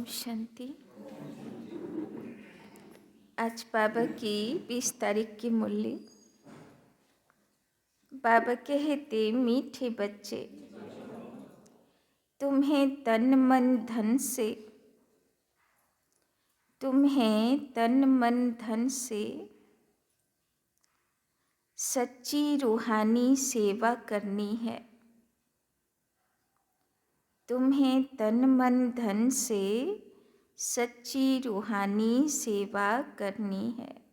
ओम शांति। आज बाबा की 20 तारीख की मुरली। बाबा कहते, मीठे बच्चे, तुम्हें तन मन धन से सच्ची रूहानी सेवा करनी है। तुम्हें तन मन धन से सच्ची रूहानी सेवा करनी है।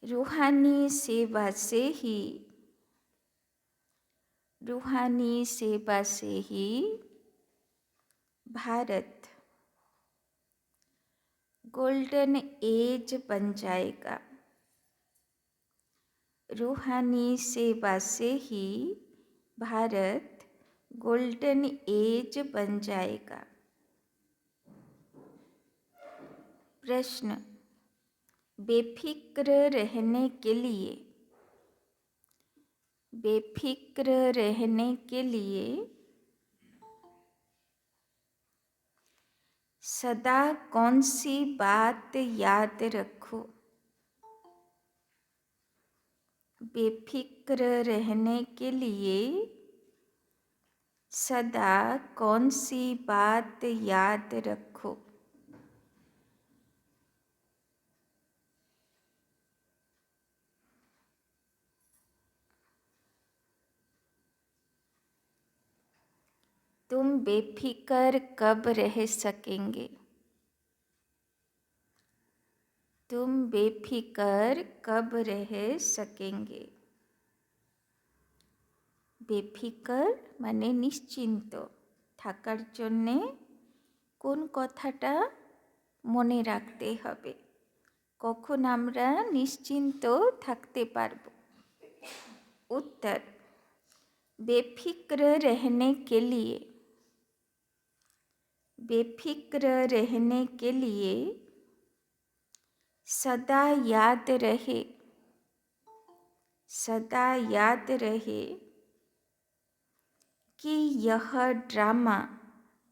रूहानी सेवा से ही भारत गोल्डन एज बन जाएगा। रूहानी सेवा से ही भारत गोल्डन एज बन जाएगा। प्रश्न, बेफिक्र रहने के लिए सदा कौन सी बात याद रखो? बेफिक्र रहने के लिए सदा कौन सी बात याद रखो? तुम बेफिक्र कब रह सकेंगे? तुम बेफिक्र कब रह सकेंगे? बेफिक्र माने निश्चिंत থাকার জন্যে কোন কথাটা মনে রাখতে হবে? কখন আমরা নিশ্চিন্ত থাকতে পারব? उत्तर, बेफिक्र रहने के लिए सदा याद रहे कि यह ड्रामा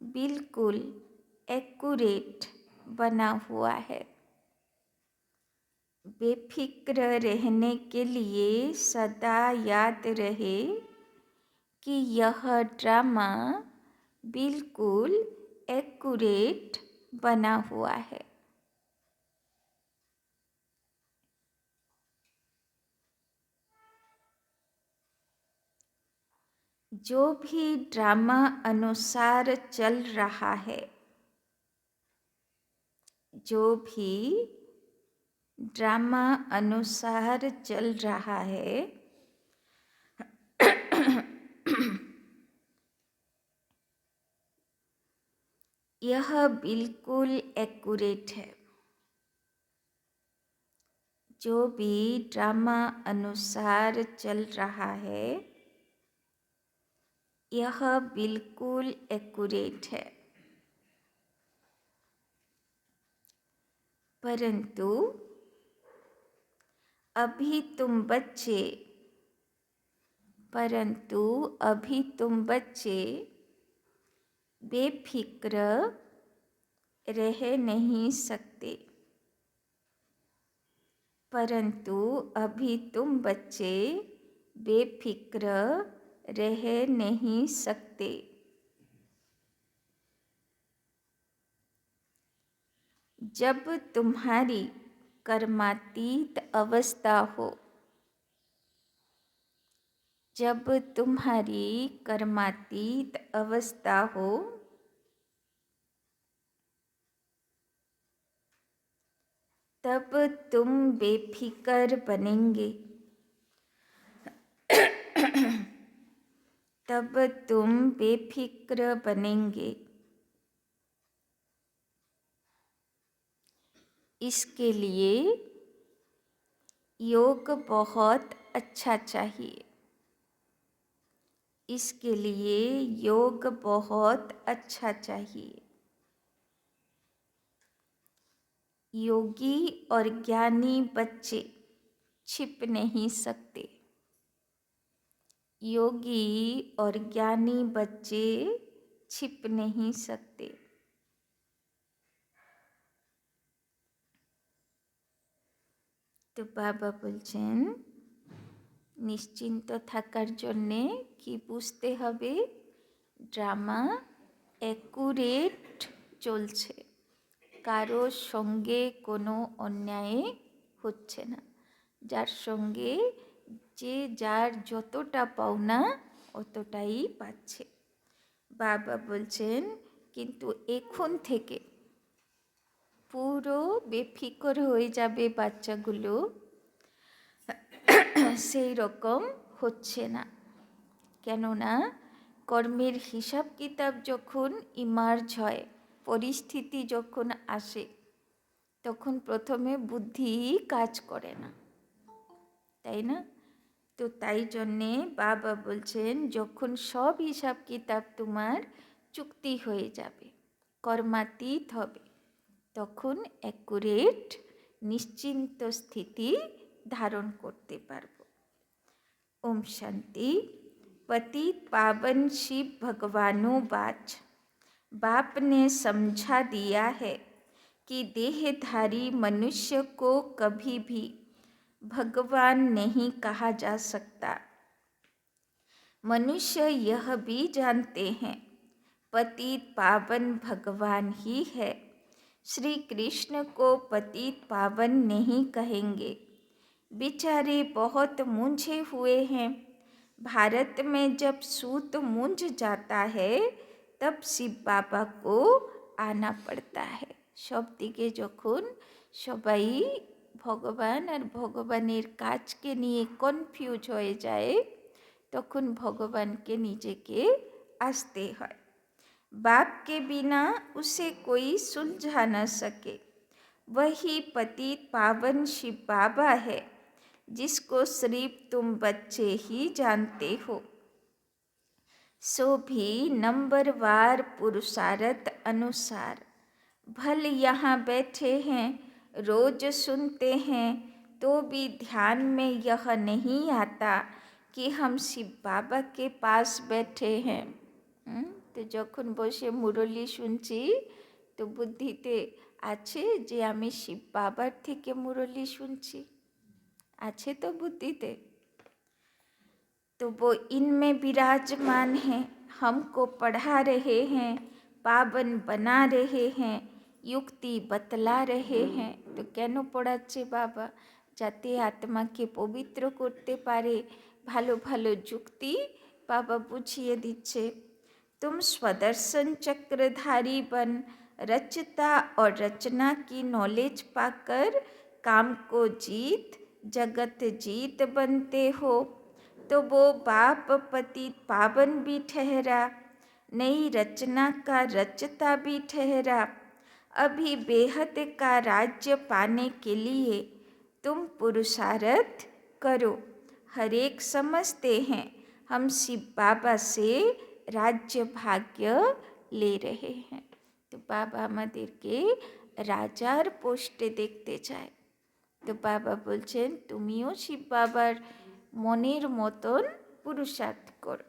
बिल्कुल एक्यूरेट बना हुआ है। बेफिक्र रहने के लिए सदा याद रहे कि यह ड्रामा बिल्कुल एक्यूरेट बना हुआ है। जो भी ड्रामा अनुसार चल रहा है, जो भी ड्रामा अनुसार चल रहा है, यह बिल्कुल एक्यूरेट है। जो भी ड्रामा अनुसार चल रहा है, यह बिल्कुल एक्यूरेट है। परंतु अभी तुम बच्चे बेफिक्र रह नहीं सकते। परंतु अभी तुम बच्चे बेफिक्र रह नहीं सकते। जब तुम्हारी कर्मातीत अवस्था हो, जब तुम्हारी कर्मातीत अवस्था हो, तब तुम बेफिक्र बनेंगे। तब तुम बेफिक्र बनेंगे। इसके लिए योग बहुत अच्छा चाहिए। इसके लिए योग बहुत अच्छा चाहिए। योगी और ज्ञानी बच्चे छिप नहीं सकते। योगी और ज्ञानी बच्चे छिप नहीं सकते। তো বাবা বলছেন নিশ্চিন্ত থাকার জন্যে কি বুঝতে হবে, ড্রামা অ্যাকুরেট চলছে, কারো সঙ্গে কোনো অন্যায় হচ্ছে না, যার সঙ্গে যে যার যতটা পাওনা অতটাই পাচ্ছে। বাবা বলছেন কিন্তু এখন থেকে পুরো বেফিকর হয়ে যাবে বাচ্চাগুলো, সেই রকম হচ্ছে না। কেননা কর্মের হিসাব কিতাব যখন ইমার্জ হয়, পরিস্থিতি যখন আসে, তখন প্রথমে বুদ্ধি কাজ করে না, তাই না? তো তাই জন্যে বাবা বলছেন যখন সব হিসাব কিতাব তোমার চুক্তি হয়ে যাবে, কর্মাতীত হবে, তখন অ্যাকুরেট নিশ্চিন্ত স্থিতি धारण करते पारबो। ओम शांति। पतित पावन शिव भगवानों बाप ने समझा दिया है कि देहधारी मनुष्य को कभी भी भगवान नहीं कहा जा सकता। मनुष्य यह भी जानते हैं पतित पावन भगवान ही है। श्री कृष्ण को पतित पावन नहीं कहेंगे, बेचारे बहुत मूंझे हुए हैं। भारत में जब सूत मूंझ जाता है तब शिव बाबा को आना पड़ता है। सब दिके যখন সবাই ভগবান আর ভগবানের কাজকে নিয়ে কনফিউজ হয়ে যায়, তখন ভগবানকে নিজেকে আসতে হয়। बाप के बिना उसे कोई सुलझा न सके। वही पतित पावन शिव बाबा है जिसको सिर्फ तुम बच्चे ही जानते हो। सो भी नंबरवार पुरुषार्थ अनुसार भल यहाँ बैठे हैं, रोज सुनते हैं, तो भी ध्यान में यह नहीं आता कि हम शिव बाबा के पास बैठे हैं। তো যখন বসে মুরলি শুনছি তো বুদ্ধিতে আছে যে আমি শিব বাবার থেকে মুরলি শুনছি, আছে তো বুদ্ধিতে। तो वो इनमें विराजमान हैं, हमको पढ़ा रहे हैं, पावन बना रहे हैं, युक्ति बतला रहे हैं। तो কেন পড়াচ্ছে বাবা? যাতে আত্মাকে পবিত্র করতে পারে, ভালো ভালো যুক্তি বাবা বুঝিয়ে দিচ্ছে। तुम स्वदर्शन चक्रधारी बन रचता और रचना की नॉलेज पाकर काम को जीत जगत जीत बनते हो। तो वो बाप पतित पावन भी ठहरा, नई रचना का रचता भी ठहरा। अभी बेहद का राज्य पाने के लिए तुम पुरुषार्थ करो। हर एक समझते हैं हम शिव बाबा से राज्य भाग्य ले रहे हैं। तो बाबा আমাদেরকে রাজার পোস্টে দেখতে চায়। তো বাবা বলছেন তুমিও শিব বাবার মনের মতন পুরুষার্থ করো।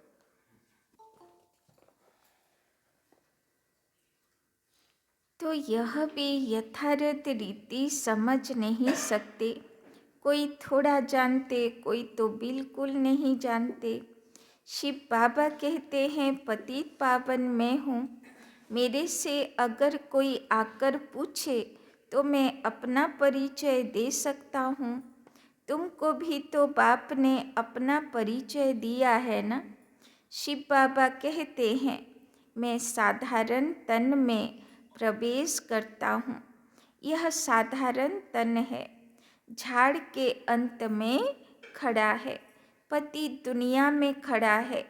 तो यह भी यथार्थ रीति समझ नहीं सकते। कोई थोड़ा जानते, कोई तो बिल्कुल नहीं जानते। शिव बाबा कहते हैं पतित पावन मैं हूँ। मेरे से अगर कोई आकर पूछे तो मैं अपना परिचय दे सकता हूँ। तुमको भी तो बाप ने अपना परिचय दिया है ना। शिव बाबा कहते हैं मैं साधारण तन में प्रवेश करता हूँ। यह साधारण तन है, झाड़ के अंत में खड़ा है, पति दुनिया में खड़ा है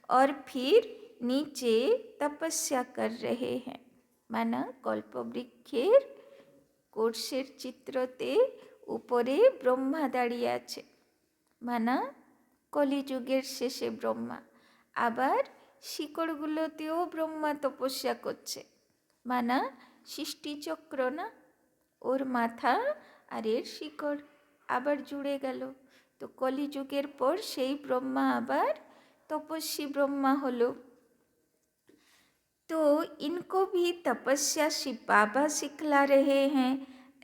और फिर नीचे तपस्या कर रहे हैं। माना कल्पवृक्षेर কোর্সের চিত্রতে উপরে ব্রহ্মা দাঁড়িয়ে আছে, মানা কলিযুগের শেষে ব্রহ্মা। আবার শিকড়গুলোতেও ব্রহ্মা তপস্যা করছে, মানা সৃষ্টিচক্র না, ওর মাথা আর এর শিকড় আবার জুড়ে গেল। তো কলিযুগের পর সেই ব্রহ্মা আবার तपस्वी ब्रह्मा हलो। तो इनको भी तपस्या शिव बाबा सिखला रहे हैं,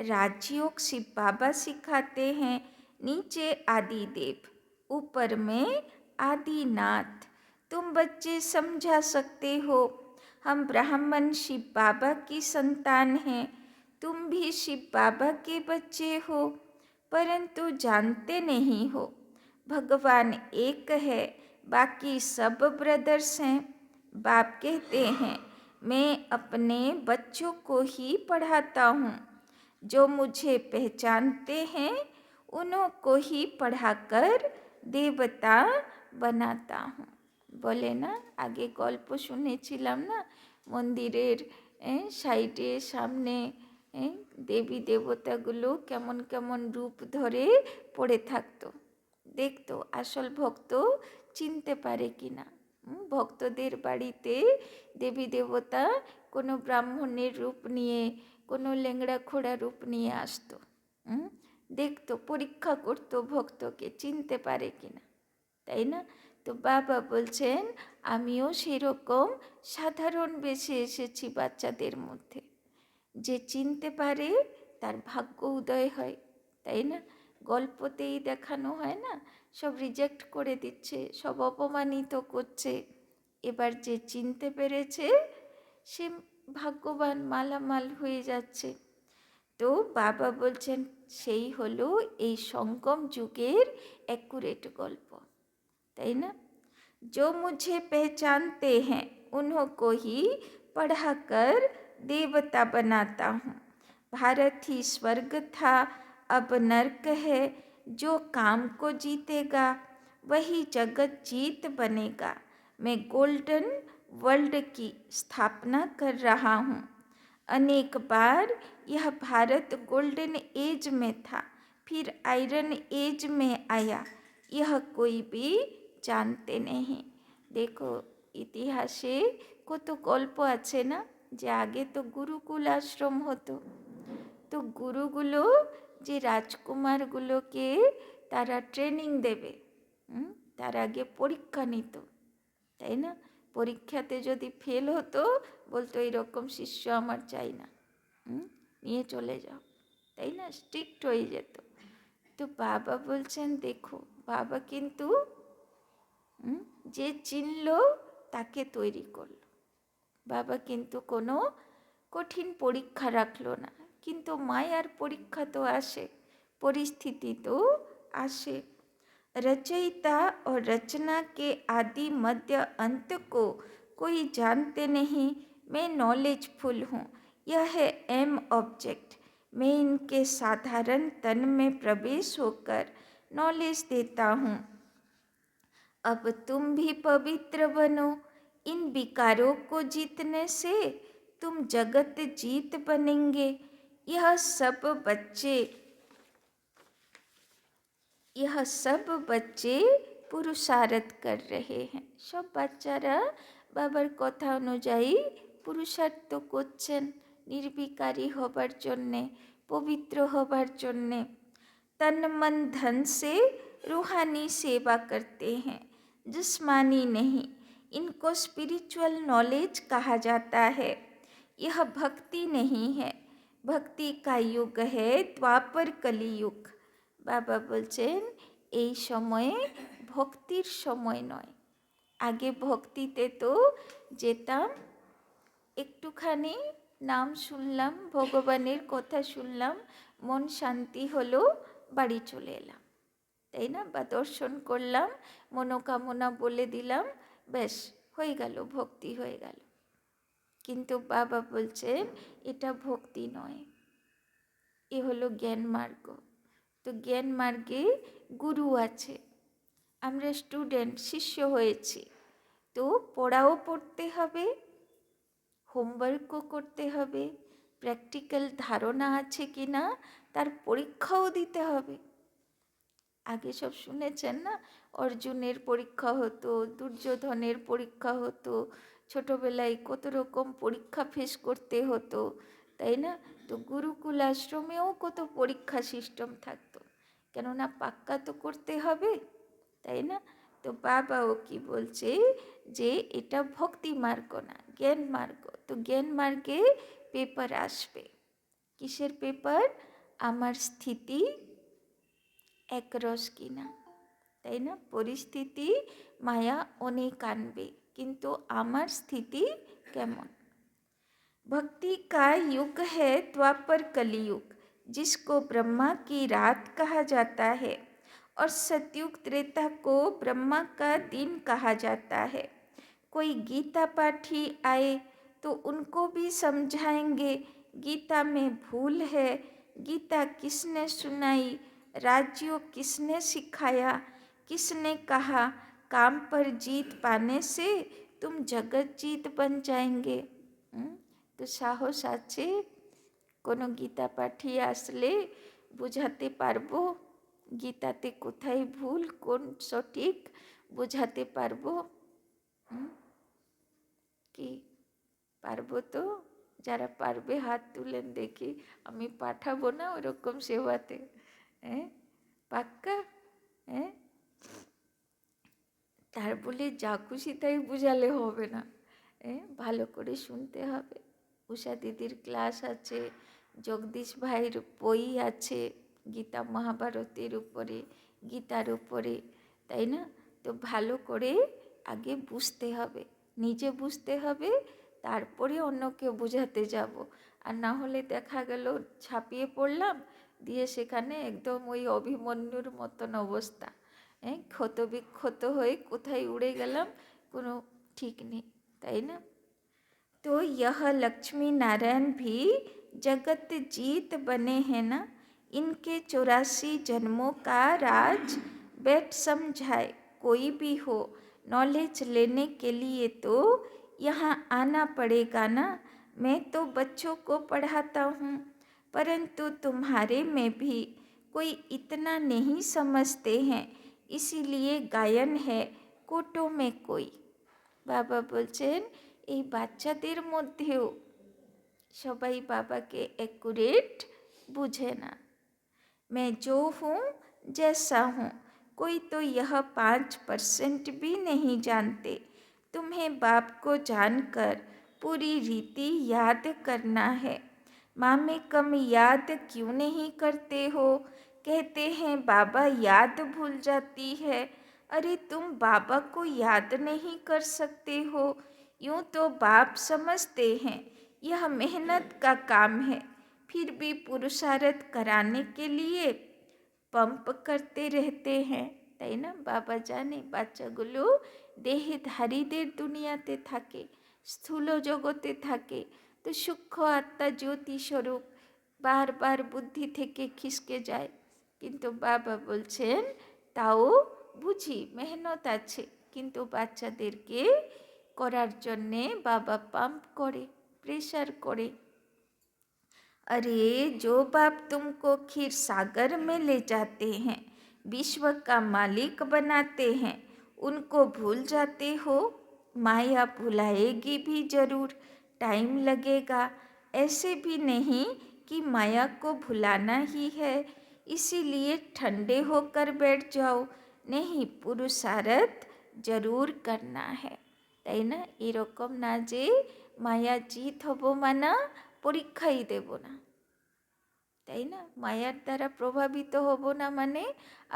राजयोग शिव बाबा सिखाते हैं। नीचे आदि देव, ऊपर में आदिनाथ। तुम बच्चे समझा सकते हो, हम ब्राह्मण शिव बाबा की संतान हैं, तुम भी शिव बाबा के बच्चे हो, परंतु जानते नहीं हो भगवान एक है, बाकी सब ब्रदर्स हैं। बाप कहते हैं मैं अपने बच्चों को ही पढ़ाता हूँ, जो मुझे पहचानते हैं उन्हों को ही पढ़ाकर देवता बनाता हूँ। বলে না, আগে গল্প শুনেছিলাম না, মন্দিরের সাইডে সামনে দেবী দেবতাগুলো কেমন কেমন রূপ ধরে পড়ে থাকতো, দেখতো আসল ভক্ত চিনতে পারে কিনা। ভক্তদের বাড়িতে দেবী দেবতা কোনো ব্রাহ্মণের রূপ নিয়ে, কোনো ল্যাংড়া খোড়া রূপ নিয়ে আসতো, দেখতো, পরীক্ষা করতো ভক্তকে চিনতে পারে কিনা, তাই না? তো বাবা বলছেন আমিও সেরকম সাধারণ বেশে এসেছি বাচ্চাদের মধ্যে, যে চিনতে পারে তার ভাগ্য উদয় হয়, তাই না? গল্পতেই দেখানো হয় না, সব রিজেক্ট করে দিচ্ছে, সব অপমানিত করছে, এবার যে চিনতে পেরেছে সে ভাগ্যবান, মালামাল হয়ে যাচ্ছে। তো বাবা বলছেন সেই হলো এই সঙ্গম যুগের অ্যাকুরেট গল্প, তাই না? जो मुझे पहचानते हैं उन्हों को ही पढ़ाकर देवता बनाता हूँ। भारत ही स्वर्ग था, अब नर्क है, जो काम को जीतेगा वही जगत जीत बनेगा। मैं गोल्डन वर्ल्ड की स्थापना कर रहा हूँ। अनेक बार यह भारत गोल्डन एज में था, फिर आयरन एज में आया, यह कोई भी জানতে নেই। দেখো ইতিহাসে কত গল্প আছে না, যে আগে তো গুরুকুল আশ্রম হতো, তো গুরুগুলো যে রাজকুমারগুলোকে তারা ট্রেনিং দেবে, তার আগে পরীক্ষা নিত, তাই না? পরীক্ষাতে যদি ফেল হতো বলতো এরকম শিষ্য আমার চাই না, নিয়ে চলে যাও, তাই না? স্ট্রিক্ট হয়ে যেত। তো বাবা বলছেন দেখো, বাবা কিন্তু যে চিনল তাকে তৈরি করল, বাবা কিন্তু কোনো কঠিন পরীক্ষা রাখলো না। কিন্তু মায়ার পরীক্ষা তো আসে, পরিস্থিতি তো আসে। रचयिता और रचना के आदि मध्य अंत को कोई जानते नहीं, मैं नॉलेजफुल हूँ, यह है एम ऑब्जेक्ट। मैं इनके साधारण तन में प्रवेश होकर नॉलेज देता हूँ। अब तुम भी पवित्र बनो, इन विकारों को जीतने से तुम जगत जीत बनेंगे। यह सब बच्चे पुरुषार्थ कर रहे हैं। सब বাচ্চারা বাবার কথা অনুযায়ী পুরুষার্থ করছেন নির্বিকারী হবার জন্যে, পবিত্র হবার জন্যে। तन मन धन से रूहानी सेवा करते हैं, जिस्मानी नहीं। इनको स्पिरिचुअल नॉलेज कहा जाता है। यह भक्ति नहीं है, भक्ति का युग है द्वापर कलियुग। बाबा বলছেন এই সময়ে ভক্তির সময় নয়। আগে ভক্তিতে তো যেতাম, একটুখানি নাম শুনলাম, ভগবানের কথা শুনলাম, মন শান্তি হলো, বাড়ি চলে এলাম, তাই না? বা দর্শন করলাম, মনোকামনা বলে দিলাম, ব্যাস হয়ে গেল, ভক্তি হয়ে গেল। কিন্তু বাবা বলছেন এটা ভক্তি নয়, এ হলো জ্ঞান মার্গ। তো জ্ঞান মার্গে গুরু আছে, আমরা স্টুডেন্ট, শিষ্য হয়েছি, তো পড়াও পড়তে হবে, হোমওয়ার্কও করতে হবে, প্র্যাকটিক্যাল ধারণা আছে কি না তার পরীক্ষাও দিতে হবে। আগে সব শুনেছেন না, অর্জুনের পরীক্ষা হতো, দুর্যোধনের পরীক্ষা হতো, ছোটোবেলায় কত রকম পরীক্ষা ফেস করতে হতো, তাই না? তো গুরুকুল আশ্রমেও কত পরীক্ষা সিস্টেম থাকতো, কেননা পাক্কা তো করতে হবে, তাই না? তো বাবাও কি বলছে যে এটা ভক্তি মার্গ না, জ্ঞান মার্গ। তো জ্ঞান মার্গে পেপার আসবে। কিসের পেপার? আমার স্থিতি একরস কিনা, তাই না? পরিস্থিতি মায়া অনেক আনবে, কিন্তু আমার স্থিতি কেমন? भक्ति का युग है द्वापर कलयुग, जिसको ब्रह्मा की रात कहा जाता है, और सतयुग त्रेता को ब्रह्मा का दिन कहा जाता है। कोई गीता पाठी आए तो उनको भी समझाएंगे गीता में भूल है, गीता किसने सुनाई, राज्यों किसने सिखाया, किसने कहा काम पर जीत पाने से तुम जगत जीत बन जाएंगे। তো সাহস আছে? কোনো গীতা পাঠী আসলে বোঝাতে পারবো গীতাতে কোথায় ভুল কোন সঠিক, বোঝাতে পারবো? কি পারবো? তো যারা পারবে হাত তুলেন দেখি, আমি পাঠাবো না ওরকম সেবাতে। হ্যাঁ, পাক্কা? হ্যাঁ, তার বলে যা খুশি তাই বুঝালে হবে না, ভালো করে শুনতে হবে। উষা দিদির ক্লাস আছে, জগদীশ ভাইয়ের বই আছে গীতা মহাভারতের উপরে, গীতার উপরে, তাই না? তো ভালো করে আগে বুঝতে হবে, নিজে বুঝতে হবে, তারপরে অন্যকে বোঝাতে যাব। আর না হলে দেখা গেল ছাপিয়ে পড়লাম, দিয়ে সেখানে একদম ওই অভিমন্যুর মতন অবস্থা, ক্ষত বিক্ষত হয়ে কোথায় उड़े গেলাম কোনো ঠিক নেই, তাই না? तो यह लक्ष्मी नारायण भी जगत जीत बने हैं ना, इनके 84 जन्मों का राज बैठ समझाए कोई भी हो, नॉलेज लेने के लिए तो यहाँ आना पड़ेगा ना। मैं तो बच्चों को पढ़ाता हूँ, परंतु तुम्हारे में भी कोई इतना नहीं समझते हैं, इसीलिए गायन है कोटों में कोई। বাবা বলছেন এই বাচ্চাদের মধ্যেও সবাই বাবাকে অ্যাকুরেট বুঝে না। मैं जो हूँ जैसा हूँ, कोई तो यह 5% भी नहीं जानते। तुम्हें बाप को जानकर पूरी रीति याद करना है। माँ में कम याद क्यों नहीं करते हो? कहते हैं बाबा याद भूल जाती है। अरे तुम बाबा को याद नहीं कर सकते हो, यूँ तो बाप समझते हैं यह मेहनत का काम है, फिर भी पुरुषार्थ कराने के लिए पंप करते रहते हैं, তাই না? বাবা জানে বাচ্চাগুলো দেহধারীদের দুনিয়াতে থাকে, স্থূল জগতে থাকে, তো সূক্ষ্ম আত্মা জ্যোতি স্বরূপ বারবার বুদ্ধি থেকে খিসকে যায়। কিন্তু বাবা বলছেন তাও বুঝি মেহনত আছে, কিন্তু বাচ্চাদেরকে করার জন্যে বাবা পাম্প করে, প্রেশার করে। अरे जो बाप तुमको खीर सागर में ले जाते हैं, विश्व का मालिक बनाते हैं, उनको भूल जाते हो? माया भुलाएगी भी जरूर, टाइम लगेगा। ऐसे भी नहीं कि माया को भुलाना ही है, इसीलिए ठंडे होकर बैठ जाओ, नहीं पुरुषार्थ जरूर करना है, তাই না? এরকম না যে মায়া জিত হব মানা পরীক্ষাই দেব না, তাই না? মায়ার দ্বারা প্রভাবিত হব না মানে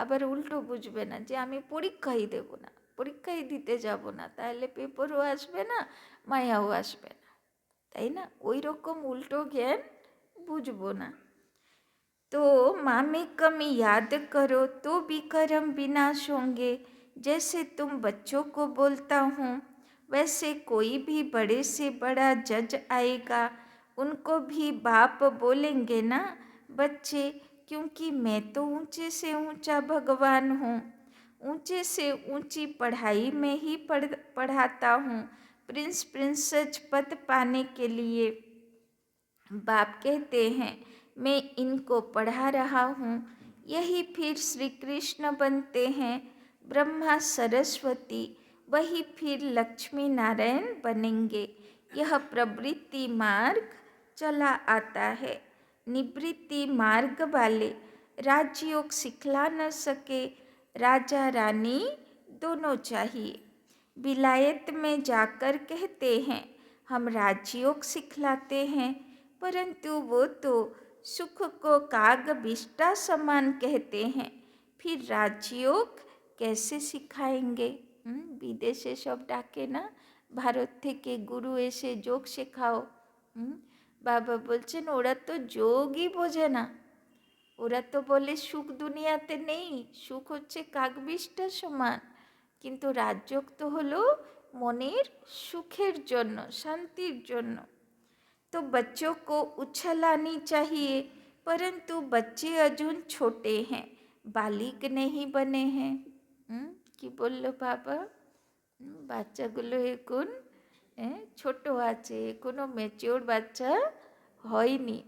আবার উল্টো বুঝবে না যে আমি পরীক্ষাই দেব না, পরীক্ষাই দিতে যাব না, তাহলে পেপারও আসবে না, মায়াও আসবে না, তাই না? ওই রকম উল্টো জ্ঞান বুঝবো না। तो माँ में कम याद करो तो भी कर्म विनाश होंगे। जैसे तुम बच्चों को बोलता हूँ, वैसे कोई भी बड़े से बड़ा जज आएगा, उनको भी बाप बोलेंगे ना बच्चे, क्योंकि मैं तो ऊंचे से ऊंचा भगवान हूँ, ऊंचे से ऊंची पढ़ाई में ही पढ़ाता हूँ, प्रिंस प्रिंसेस पद पाने के लिए। बाप कहते हैं मैं इनको पढ़ा रहा हूँ, यही फिर श्री कृष्ण बनते हैं, ब्रह्मा सरस्वती, वही फिर लक्ष्मी नारायण बनेंगे। यह प्रवृत्ति मार्ग चला आता है, निवृत्ति मार्ग वाले राजयोग सिखला न सके, राजा रानी दोनों चाहिए। विलायत में जाकर कहते हैं हम राजयोग सिखलाते हैं, परंतु वो तो सुख को काग बिष्टा समान कहते हैं, फिर राजयोग कैसे सिखाएंगे? विदेशे सब डाके ना, ভারত থেকে গুরু এসে যোগ শেখাও। বাবা বলছেন ওরা তো যোগই বোঝে না, ওরা তো বলে সুখ দুনিয়াতে নেই, সুখ হচ্ছে কাকবিষ্টার সমান। কিন্তু রাজযোগ তো হলো মনের সুখের জন্য, শান্তির জন্য। तो बच्चों को उछल आनी चाहिए, परंतु बच्चे अजून छोटे हैं, बालिक नहीं बने हैं। কি বললো বাবা? বাচ্চাগুলো এখন ছোট আছে, এখনো ম্যাচিওর বাচ্চা হয়নি।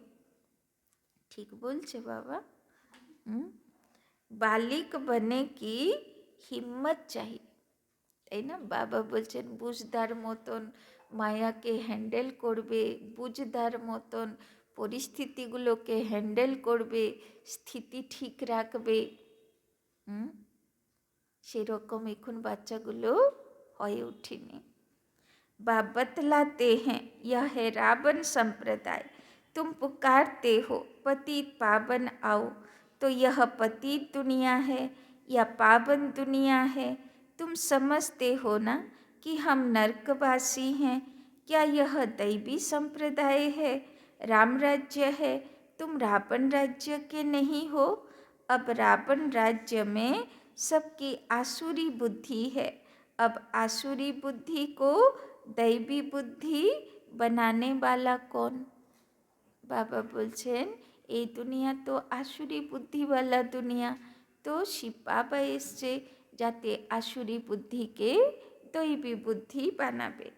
ঠিক বলছে বাবা। বালিক বনে কি হিম্মত চাই, তাই না? বাবা বলছেন বুঝদার মতন মায়াকে হ্যান্ডেল করবে, বুঝদার মতন পরিস্থিতিগুলোকে হ্যান্ডেল করবে, স্থিতি ঠিক রাখবে। সেরকম এখন বাচ্চাগুলো হয়ে উঠেনি। बाप बतलाते हैं यह है रावण संप्रदाय, तुम पुकारते हो पतित पावन आओ, तो यह पतित दुनिया है या पावन दुनिया है? तुम समझते हो ना कि हम नरकवासी हैं। क्या यह दैवी संप्रदाय है, राम राज्य है? तुम रावण राज्य के नहीं हो। अब रावण राज्य में सबकी आसुरी बुद्धि है, अब आसुरी बुद्धि को दैवी बुद्धि बनाने वाला कौन? বাবা বলছেন এই দুনিয়া তো আসুরি বুদ্ধিওয়ালা দুনিয়া, তো শিব বাবা এসছে যাতে আসুরি বুদ্ধিকে दैवी बुद्धि बनावे।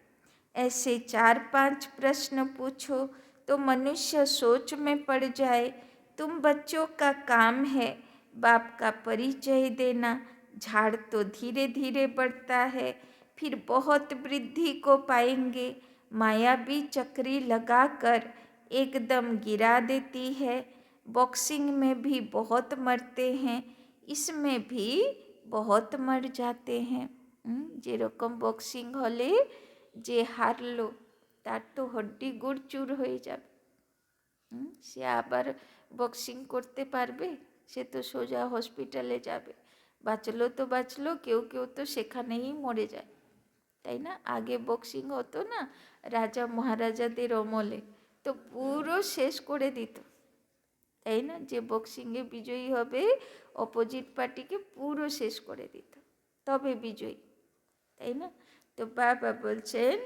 ऐसे 4-5 प्रश्न पूछो तो मनुष्य सोच में पड़ जाए। तुम बच्चों का काम है बाप का परिचय देना। झाड़ तो धीरे धीरे बढ़ता है, फिर बहुत वृद्धि को पाएंगे। माया भी चक्री लगाकर एकदम गिरा देती है। बॉक्सिंग में भी बहुत मरते हैं, इसमें भी बहुत मर जाते हैं। যেরকম বক্সিং হলে যে হারলো তার তো হড্ডি গুড় চুর হয়ে যাবে, সে আবার বক্সিং করতে পারবে? সে তো সোজা হসপিটালে যাবে। বাঁচলো তো বাঁচলো, কেউ কেউ তো সেখানেই মরে যায়, তাই না? আগে বক্সিং হতো না রাজা মহারাজাদের অমলে, তো পুরো শেষ করে দিত, তাই না? যে বক্সিংয়ে বিজয়ী হবে অপোজিট পার্টিকে পুরো শেষ করে দিত, তবে বিজয়ী, তাই না? তো বাবা বলছেন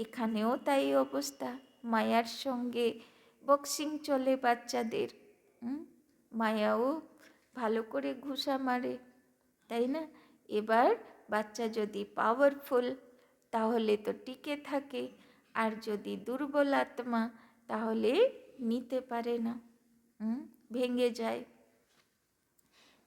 এখানেও তাই অবস্থা, মায়ার সঙ্গে বক্সিং চলে বাচ্চাদের। মায়াও ভালো করে ঘুষা মারে, তাই না? এবার বাচ্চা যদি পাওয়ারফুল তাহলে তো টিকে থাকে, আর যদি দুর্বল আত্মা তাহলে নিতে পারে না, ভেঙে যায়।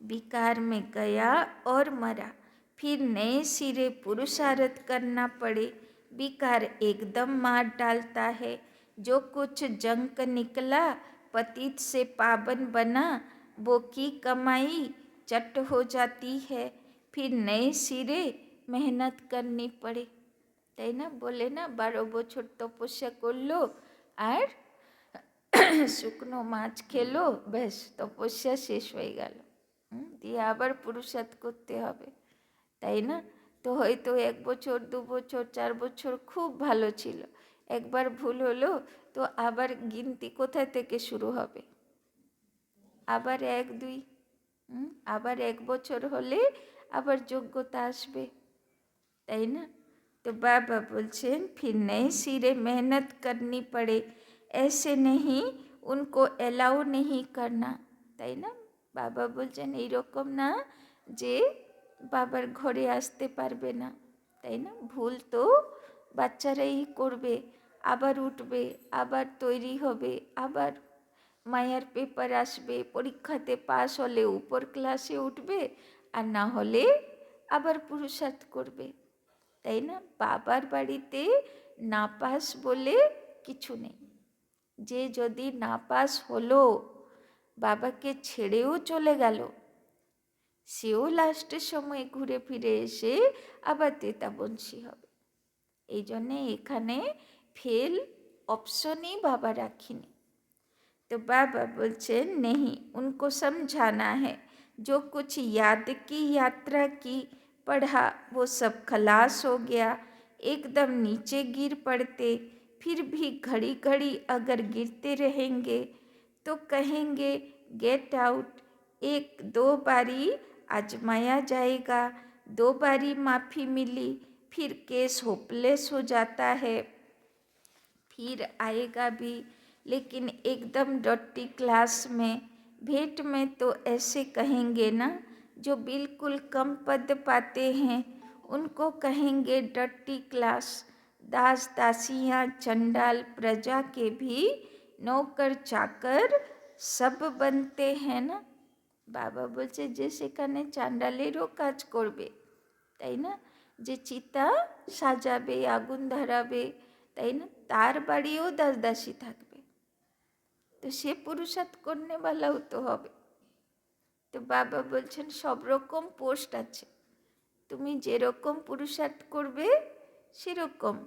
विकार में गया और मरा, फिर नए सिरे पुरुषार्थ करना पड़े। विकार एकदम मार डालता है। जो कुछ जंक निकला पतित से पावन बना, वो की कमाई चट हो जाती है, फिर नए सिरे मेहनत करनी पड़े, তাই না? বলে না 12 বছর তপস্যা করলো আর শুকনো মাছ খেলো, ব্যাস তপস্যা শেষ হয়ে গেল, দিয়ে আবার পুরুষার্থ করতে হবে, তাই না? তো হয়তো 1 বছর 2 বছর 4 বছর খুব ভালো ছিল, একবার ভুল হলো তো আবার গিনতি কোথা থেকে শুরু হবে? আবার 1-2, আবার 1 বছর হলে আবার যোগ্যতা আসবে, তাই না? तो बाबा बोलছেন फिर नए सिरे मेहनत करनी पड़े, ऐसे नहीं उनको अलाउ नहीं करना, তাই না? বাবা বলছেন এইরকম না যে বাবার ঘরে আসতে পারবে না, তাই না? ভুল তো বাচ্চারাই করবে, আবার উঠবে, আবার তৈরি হবে, আবার মায়ার পেপার আসবে, পরীক্ষাতে পাস হলে উপর ক্লাসে উঠবে, আর না হলে আবার পুরুষার্থ করবে, তাই না? বাবার বাড়িতে নাপাস বলে কিছু নেই। যে যদি নাপাস হলো বাবাকে ছেড়েও চলে গেল, সেও লাস্টের সময় ঘুরে ফিরে এসে আবার তেতাবংশী হবে। এই জন্যে এখানে ফেল অপশনই বাবা রাখিনি। तो बाबा बोलते नहीं, उनको समझाना है जो कुछ याद की यात्रा की पढ़ा वो सब खलास हो गया। एकदम नीचे गिर पड़ते, फिर भी घड़ी घड़ी अगर गिरते रहेंगे तो कहेंगे गेट आउट। एक दो बारी आजमाया जाएगा, 2 बारी माफ़ी मिली, फिर केस होपलेस हो जाता है, फिर आएगा भी, लेकिन एकदम डर्टी क्लास में भेंट में तो ऐसे कहेंगे ना, जो बिल्कुल कम पद पाते हैं उनको कहेंगे डर्टी क्लास। दास दासियाँ चंडाल प्रजा के भी नौकर चाकर सब बनते हैं ना। বাবা বলছে যে সেখানে চান্ডালেরও কাজ করবে, তাই না? যে চিতা সাজাবে, আগুন ধরাবে, তাই না? তার বাড়িও দাস দাসী থাকবে, তো সে পুরুষার্থ করনেওয়ালাও তো হবে। তো বাবা বলছেন সব রকম পোস্ট আছে, তুমি যেরকম পুরুষার্থ করবে সেরকম।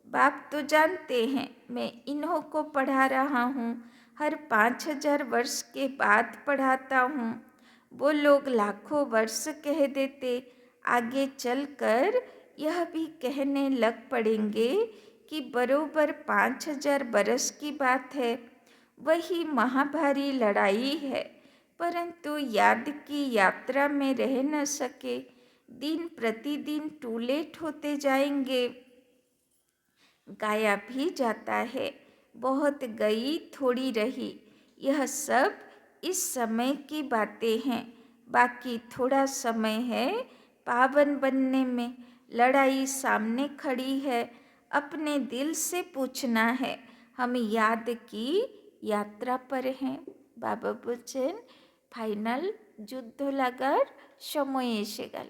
बाप तो जानते हैं मैं इन्हों को पढ़ा रहा हूँ, हर 5,000 वर्ष के बाद पढ़ाता हूँ। वो लोग लाखों वर्ष कह देते, आगे चलकर यह भी कहने लग पड़ेंगे कि बरोबर 5,000 बरस की बात है, वही महाभारी लड़ाई है। परंतु याद की यात्रा में रह न सके, दिन प्रतिदिन टू लेट होते जाएंगे। गाया भी जाता है, बहुत गई थोड़ी रही, यह सब इस समय की बातें हैं। बाकी थोड़ा समय है पावन बनने में, लड़ाई सामने खड़ी है, अपने दिल से पूछना है, हम याद की यात्रा पर हैं। বাবা বলছেন ফাইনাল যুদ্ধ লাগার সময় এসে গেল।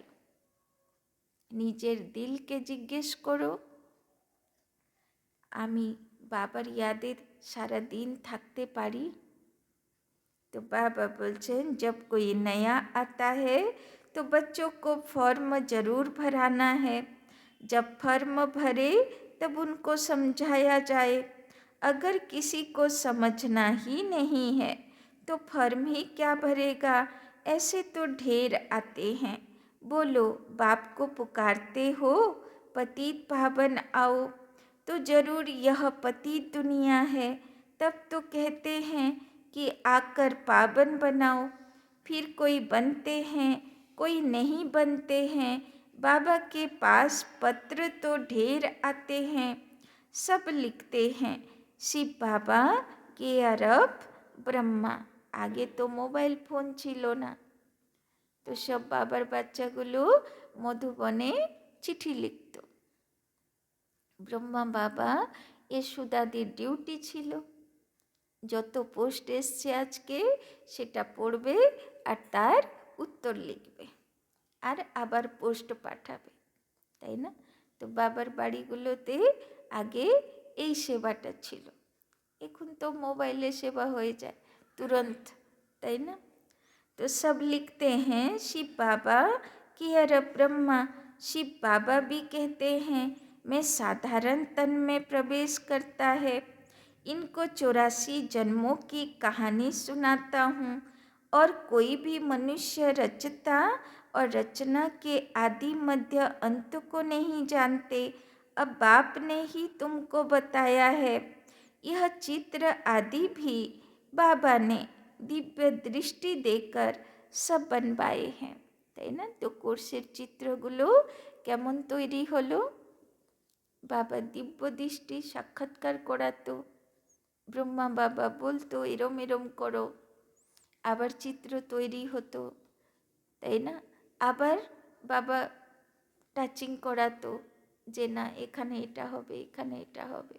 নিজের দিলকে জিজ্ঞেস করো, আমি বাবার ইয়াদের সারা দিন থাকতে পারি? तो बाबा बोलते जब कोई नया आता है तो बच्चों को फॉर्म ज़रूर भराना है। जब फॉर्म भरे तब उनको समझाया जाए। अगर किसी को समझना ही नहीं है तो फॉर्म ही क्या भरेगा? ऐसे तो ढेर आते हैं। बोलो बाप को पुकारते हो, पतित पावन आओ, तो ज़रूर यह पतित दुनिया है। तब तो कहते हैं कि आकर पावन बनाओ। फिर कोई बनते हैं, कोई नहीं बनते हैं। बाबा के पास पत्र तो ढेर आते हैं, सब लिखते हैं शिव बाबा के अरब ब्रह्मा। आगे तो मोबाइल फोन छिलो ना, तो सब बाबार बाच्चागुलो मधुबने चिठी लिखत। ब्रह्मा बाबा यशोदादिर डिউটি ছিল, যত পোস্ট এসছে আজকে সেটা পড়বে আর তার উত্তর লিখবে আর আবার পোস্ট পাঠাবে, তাই না? তো বাবার বাড়িগুলোতে আগে এই সেবাটা ছিল, এখন তো মোবাইলে সেবা হয়ে যায় तुरंत, তাই না? तो सब लिखते हैं शिव बाबा कि अरब ब्रह्मा। शिव बाबा भी कहते हैं मैं साधारण तन में प्रवेश करता है, इनको 84 जन्मों की कहानी सुनाता हूँ, और कोई भी मनुष्य रचता और रचना के आदि मध्य अंत को नहीं जानते। अब बाप ने ही तुमको बताया है। यह चित्र आदि भी बाबा ने दिव्य दृष्टि देकर सब बनवाए हैं, তাই না? তো কোর্সের চিত্রগুলো কেমন তৈরি হলো? বাবা দিব্য দৃষ্টি সাক্ষাৎকার করাতো, ব্রহ্মা বাবা বলতো এরম এরম করো, আবার চিত্র তৈরি হতো, তাই না? আবার বাবা টাচিং করাতো যে না এখানে এটা হবে, এখানে এটা হবে,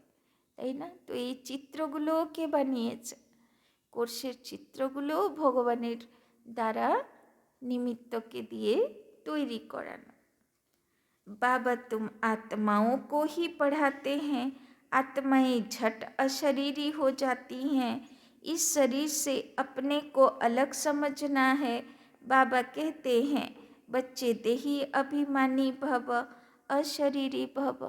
তাই না? তো এই চিত্রগুলো কে বানিয়েছে? কোর্সের চিত্রগুলো ভগবানের দ্বারা নিমিত্তকে দিয়ে তৈরি করানো। बाबा तुम आत्माओं को ही पढ़ाते हैं, आत्माएं झट अशरीरी हो जाती हैं, इस शरीर से अपने को अलग समझना है। बाबा कहते हैं बच्चे देही अभिमानी भव अशरीरी भव।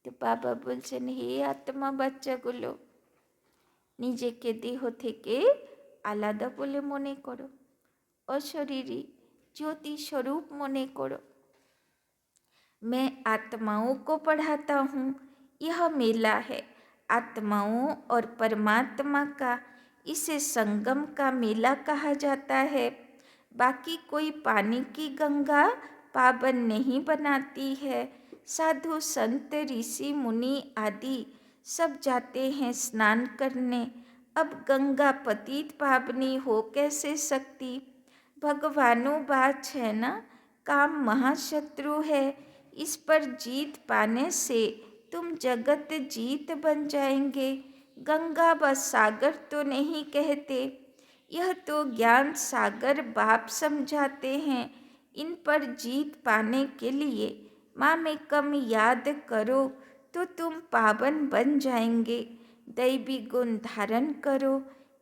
তো বাবা বলছেন হে আত্মা বাচ্চাগুলো নিজেকে দেহ থেকে আলাদা বলে মনে করো, অশরীরী ज्योति स्वरूप मने करो। मैं आत्माओं को पढ़ाता हूँ, यह मेला है आत्माओं और परमात्मा का, इसे संगम का मेला कहा जाता है। बाकी कोई पानी की गंगा पावन नहीं बनाती है। साधु संत ऋषि मुनि आदि सब जाते हैं स्नान करने। अब गंगा पतित पावनी हो कैसे सकती? भगवानुवाच है ना, काम महाशत्रु है, इस पर जीत पाने से तुम जगत जीत बन जाएंगे। गंगा व सागर तो नहीं कहते, यह तो ज्ञान सागर बाप समझाते हैं। इन पर जीत पाने के लिए माँ में कम याद करो तो तुम पावन बन जाएंगे। दैवी गुण धारण करो,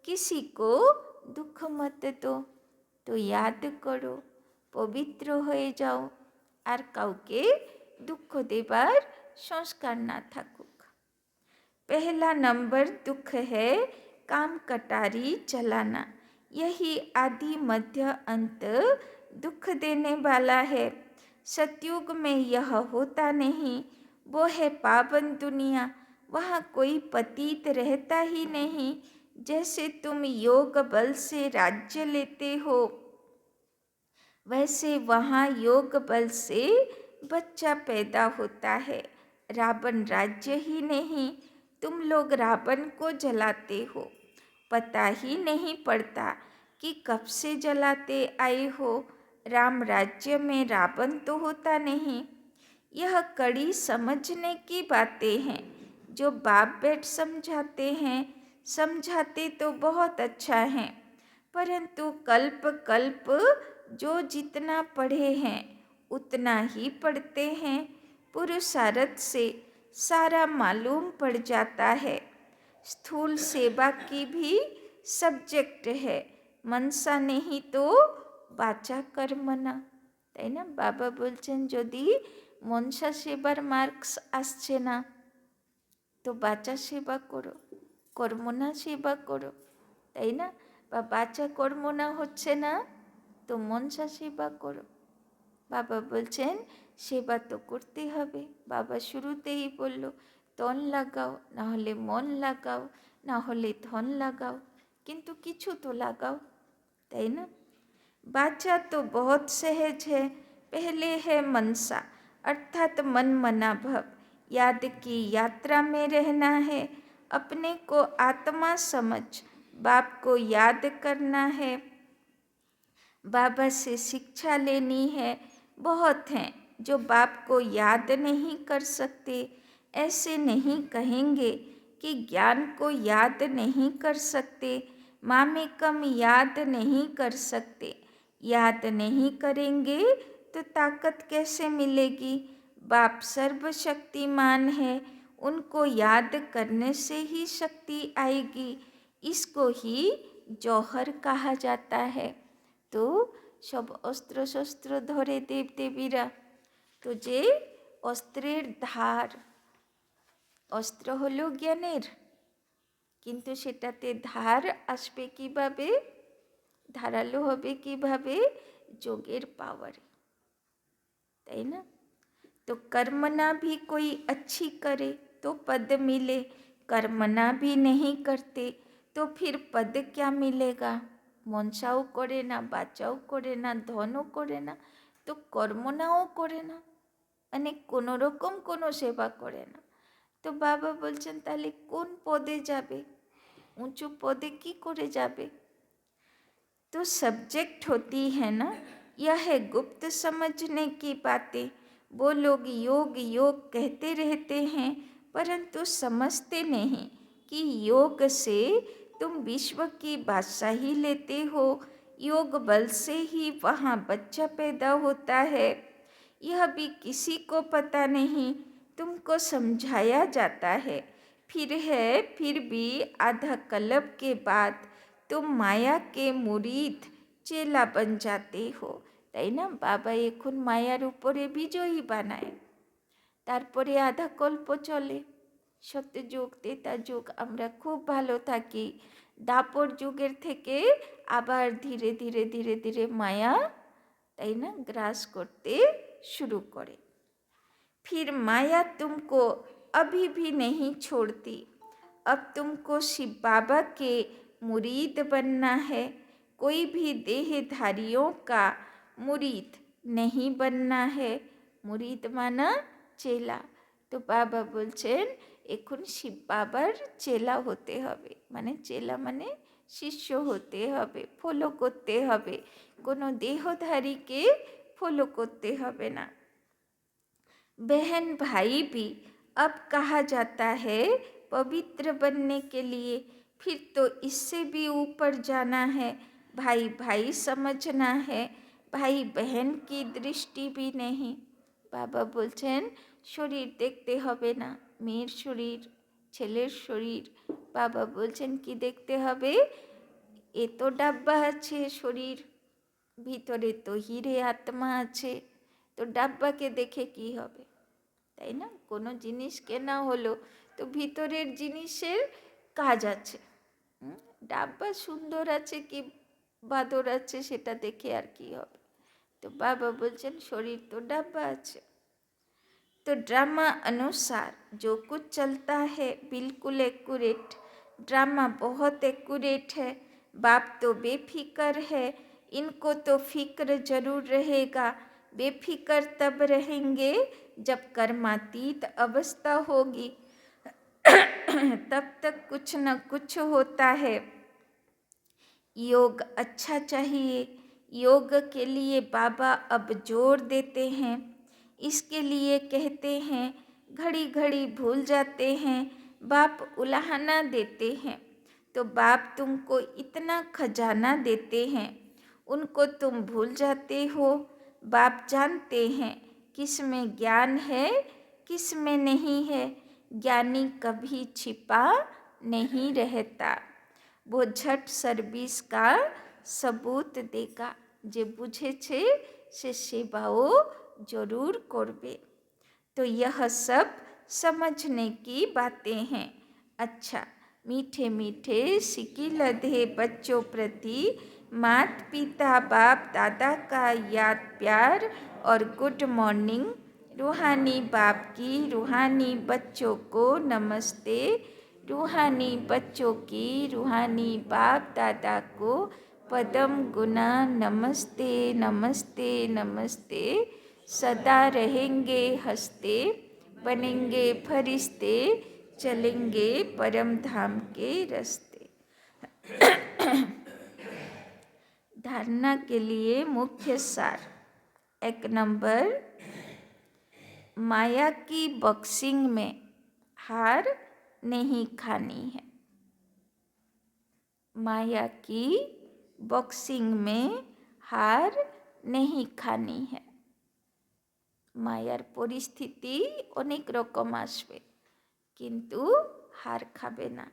किसी को दुख मत दो। तो याद करो, पवित्र হয়ে যাও, আর কাউকে দুঃখ দেবার সংস্কার না থাকুক। पहला नंबर दुख है काम कटारी चलाना, यही आदि मध्य अंत दुख देने वाला है। सतयुग में यह होता नहीं, वो है पावन दुनिया, वहाँ कोई पतित रहता ही नहीं। जैसे तुम योग बल से राज्य लेते हो, वैसे वहाँ योग बल से बच्चा पैदा होता है। रावण राज्य ही नहीं, तुम लोग रावण को जलाते हो, पता ही नहीं पड़ता कि कब से जलाते आए हो। राम राज्य में रावण तो होता नहीं। यह कड़ी समझने की बातें हैं जो बाप बेट समझाते हैं। समझाते तो बहुत अच्छा है, परंतु कल्प कल्प जो जितना पढ़े हैं उतना ही पढ़ते हैं। पुरुषार्थ से सारा मालूम पड़ जाता है। स्थूल सेवा की भी सब्जेक्ट है, मनसा नहीं तो বাচা কর্মনা, তাই না? বাবা বলছেন যদি মনসা সেবার মার্কস আসছে না তো বাচা সেবা করো, কর্মনা সেবা করো, তাই না? বা বাচা কর্মনা হচ্ছে না তো মনসা সেবা করো। বাবা বলছেন সেবা তো করতে হবে। বাবা শুরুতেই বলল তন লাগাও, না হলে মন লাগাও, না হলে ধন লাগাও, কিন্তু কিছু তো লাগাও, তাই না? बाचा तो बहुत सहज है, पहले है मनसा अर्थात मन मना भव, याद की यात्रा में रहना है। अपने को आत्मा समझ बाप को याद करना है, बाबा से शिक्षा लेनी है। बहुत हैं जो बाप को याद नहीं कर सकते। ऐसे नहीं कहेंगे कि ज्ञान को याद नहीं कर सकते, माँ में कम याद नहीं कर सकते। याद नहीं करेंगे तो ताकत कैसे मिलेगी? बाप सर्वशक्तिमान है, उनको याद करने से ही शक्ति आएगी। इसको ही जौहर कहा जाता है। तो सब अस्त्र शस्त्र धरे देव देवीरा, तो जे अस्त्रेर धार, अस्त्र हलो ज्ञानेर, किन्तु सेटाते धार आसबे किभाबे? ধারালো হবে কিভাবে? যোগের পাওয়ারে, তাই না? तो कर्मना भी कोई अच्छी करे तो पद मिले, कर्मना भी नहीं करते तो फिर पद क्या मिलेगा? মনসাও করে না, বাচাও করে না, ধনও করে না, তো কর্মনাও করে না, মানে কোনো রকম কোনো সেবা করে না। তো বাবা বলছেন তাহলে কোন পদে যাবে? উঁচু পদে কি করে যাবে? तो सब्जेक्ट होती है ना, यह है गुप्त समझने की बातें। वो लोग योग योग कहते रहते हैं परंतु समझते नहीं कि योग से तुम विश्व की बादशाही लेते हो। योग बल से ही वहाँ बच्चा पैदा होता है, यह भी किसी को पता नहीं, तुमको समझाया जाता है। फिर भी आधा कल्प के बाद तुम माया के मुरीद চেলা बन जाते हो, তাই না? বাবা এখন মায়ার উপরে বিজয়ী বানায়। তারপরে আধা কল্প চলে, সত্যযুগ, ত্রেতা যুগ, আমরা খুব ভালো থাকি। দাপর যুগের থেকে আবার ধীরে ধীরে ধীরে ধীরে মায়া, তাই না, গ্রাস করতে शुरू करे। फिर माया तुमको अभी भी नहीं छोड़ती। अब तुमको शिव बाबा के मुरीद बनना है, कोई भी देहधारियों का मुरीद नहीं बनना है। मुरीद माना চেলা। তো বাবা বলছেন এখন শিব বাবার চেলা হতে হবে, মানে চেলা মানে শিষ্য হতে হবে, ফলো করতে হবে, কোনো দেহধারীকে ফলো করতে হবে না। बहन भाई भी अब कहा जाता है पवित्र बनने के लिए, फिर तो इससे भी ऊपर जाना है। भाई भाई समझना है, भाई बहन की दृष्टि भी नहीं। বাবা বলছেন শরীর দেখতে হবে না, মেয়ের শরীর, ছেলের শরীর। বাবা বলছেন কি দেখতে হবে? এ তো ডাব্বা আছে শরীর, ভিতরে তো হিরে আত্মা আছে, তো ডাব্বাকে দেখে কি হবে, তাই না? কোনো জিনিস কেনা হলো তো ভিতরের জিনিসের কাজ আছে। ডাব্বা সুন্দর আছে কি বাদর আছে সেটা দেখে আর কি হবে? তো বাবা বলছেন শরীর তো ডাব্বা আছে। तो ड्रामा अनुसार जो कुछ चलता है बिल्कुल एक्यूरेट। ड्रामा बहुत एक्यूरेट है। बाप तो बेफिक्र है, इनको तो फिक्र जरूर रहेगा। बेफिक्र तब रहेंगे जब कर्मातीत अवस्था होगी, तब तक कुछ न कुछ होता है। योग अच्छा चाहिए, योग के लिए बाबा अब जोर देते हैं। इसके लिए कहते हैं घड़ी घड़ी भूल जाते हैं, बाप उलाहना देते हैं। तो बाप तुमको इतना खजाना देते हैं, उनको तुम भूल जाते हो। बाप जानते हैं किस में ज्ञान है किस में नहीं है। ज्ञानी कभी छिपा नहीं रहता, वो झट सर्विस का सबूत देगा। जे বুঝেছে সে সেবাও जरूर করবে। तो यह सब समझने की बातें हैं। अच्छा, मीठे मीठे सिकी लधे बच्चों प्रति मात पिता बाप दादा का याद प्यार और गुड मॉर्निंग। रूहानी बाप की रूहानी बच्चों को नमस्ते। रूहानी बच्चों की रूहानी बाप दादा को पदम गुना नमस्ते नमस्ते नमस्ते। सदा रहेंगे हंसते, बनेंगे फरिश्ते, चलेंगे परम धाम के रास्ते। धारणा के लिए मुख्य सार। 1 नंबर, माया की बॉक्सिंग में हार नहीं खानी है। माया की बॉक्सिंग में हार नहीं खानी है। মায়ার পরিস্থিতি অনেক রকম আসবে, কিন্তু হার খাবে না।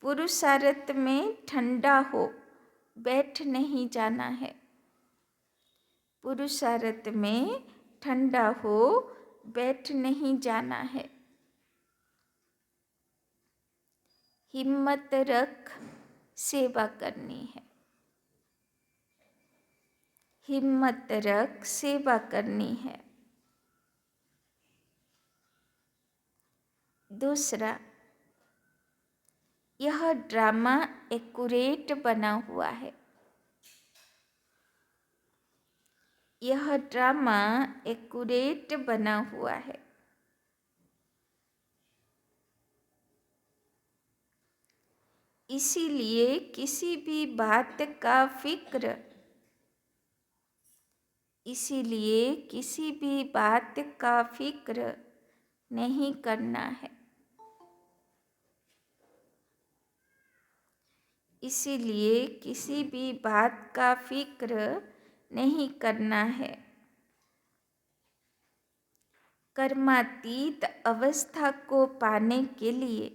पुरुषार्थ में ठंडा हो, बैठ नहीं जाना है। पुरुषार्थ में ठंडा हो, बैठ नहीं जाना है। हिम्मत रख सेवा करनी है। हिम्मत रख सेवा करनी है। दूसरा, यह ड्रामा एक्यूरेट बना हुआ है। यह ड्रामा एक्यूरेट बना हुआ है। इसीलिए किसी भी बात का फिक्र, इसीलिए किसी भी बात का फिक्र नहीं करना है। इसीलिए किसी भी बात का फिक्र नहीं करना है। कर्मातीत अवस्था को पाने के लिए,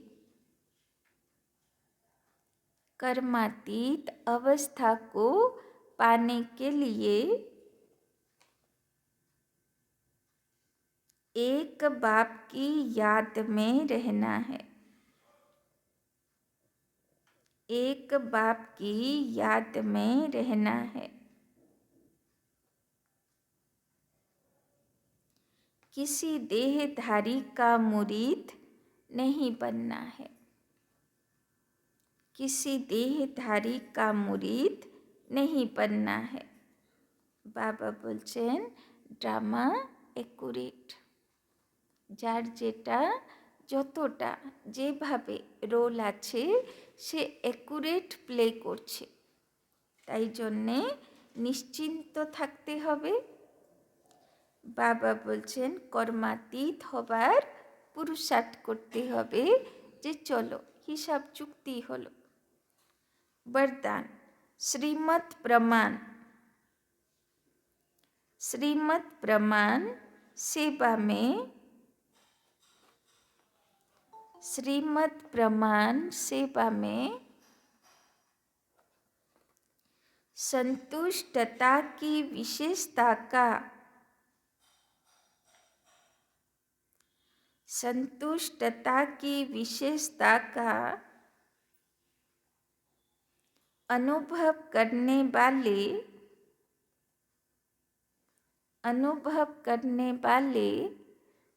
कर्मातीत अवस्था को पाने के लिए एक बाप की याद में रहना है। एक बाप की याद में रहना है। किसी देहधारी का मुरीद नहीं बनना है। किसी देहधारी का मुरीद नहीं बनना है। बाबा বলছেন ড্রামা অ্যাকুরেট, যার যেটা যতটা যেভাবে রোল আছে সে অ্যাকুরেট প্লে করছে, তাই জন্যে নিশ্চিন্ত থাকতে হবে। বাবা বলছেন কর্মাতীত হবার পুরুষার্থ করতে হবে, যে চলো হিসাব চুক্তি হলো। वरदान श्रीमत प्रमाण। श्रीमत प्रमाण सेवा में, श्रीमत प्रमाण सेवा में संतुष्टता की विशेषता का, संतुष्टता की विशेषता का अनुभव करने वाले, अनुभव करने वाले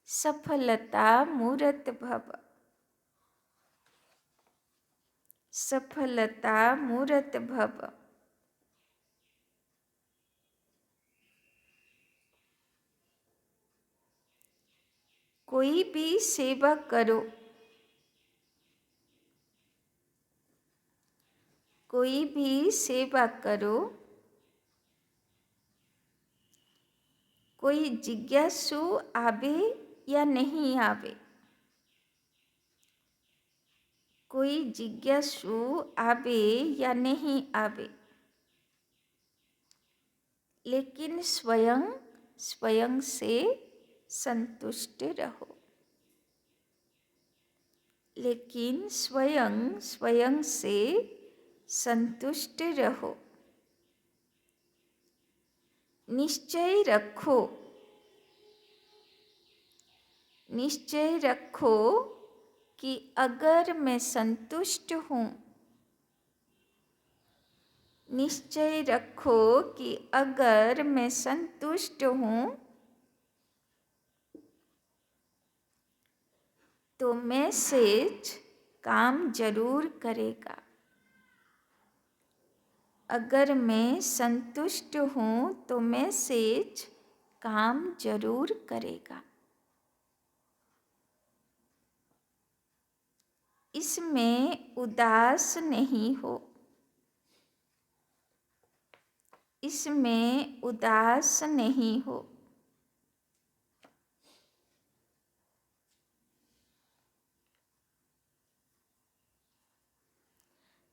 सफलता मूर्त भव, सफलता मूर्त भव। कोई भी सेवा करो, कोई भी सेवा करो, कोई जिज्ञासु आवे या नहीं आवे, कोई जिज्ञासु आवे या नहीं आवे, लेकिन स्वयं स्वयं से संतुष्ट रहो। लेकिन स्वयं स्वयं से संतुष्ट रहो। निश्चय रखो, निश्चय रखो कि अगर मैं संतुष्ट हूँ, निश्चय रखो कि अगर मैं संतुष्ट हूँ तो मैसेज काम जरूर करेगा। अगर मैं संतुष्ट हूँ तो मैसेज काम जरूर करेगा। इसमें उदास नहीं हो, इसमें उदास नहीं हो।